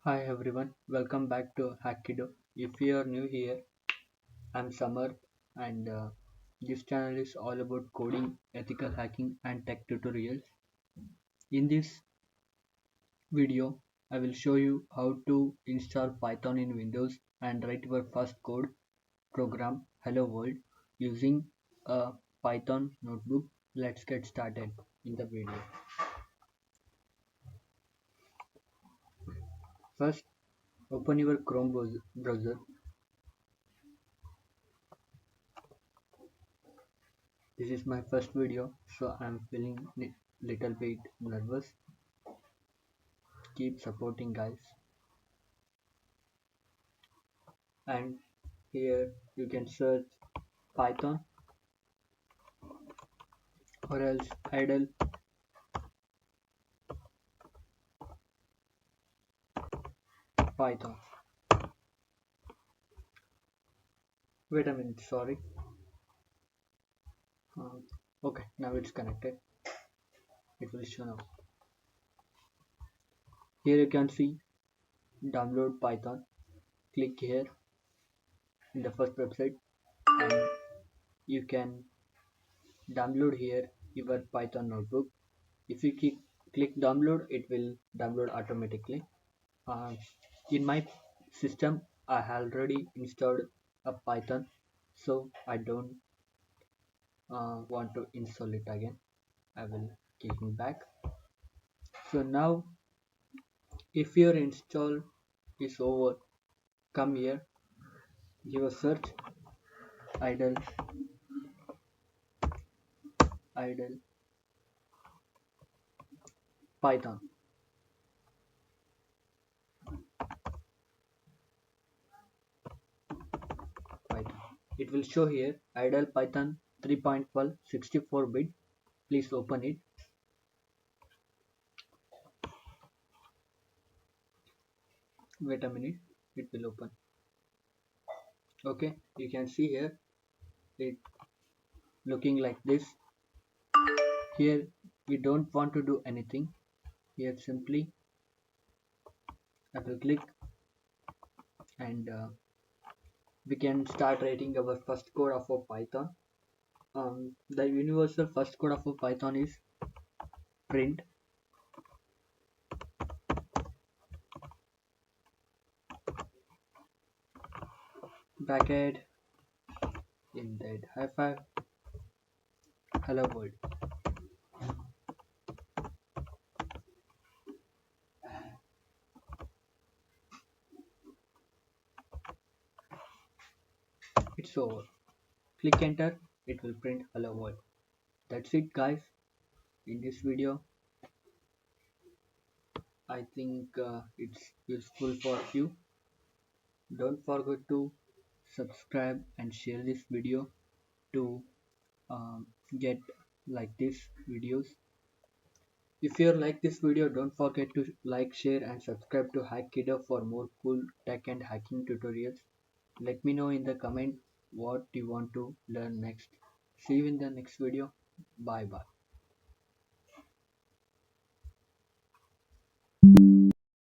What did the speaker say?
Hi everyone, welcome back to Kido. If you are new here, I'm Samar and this channel is all about coding, ethical hacking and tech tutorials. In this video, I will show you how to install Python in Windows and write your first code program Hello World using a Python notebook. Let's get started in the video. First, open your Chrome browser. This is my first video, so I'm feeling little bit nervous. Keep supporting, guys. And here you can search Python or else idle Python. Wait a minute, sorry. Okay, now it's connected. It will show now. Here you can see download Python. Click here in the first website and you can download here your Python notebook. If you click download, it will download automatically. Uh, in my system, I already installed a Python, so I don't want to install it again. I will kicking back. So now, if your install is over, come here, give a search idle idle Python. Python. It will show here idle Python 3.12 64-bit. Please open it. Wait a minute, it will open. Okay, you can see here it looking like this. Here we don't want to do anything. Here simply I will click and we can start writing our first code of a Python. The universal first code of a Python is print bracket indent -, hello world. It's over. Click enter, it will print hello world. That's it, guys. In this video, I think it's useful for you. Don't forget to subscribe and share this video to get like this videos. If you like this video, don't forget to like, share and subscribe to Hack Kido for more cool tech and hacking tutorials. Let me know in the comment what you want to learn next. See you in the next video. Bye bye.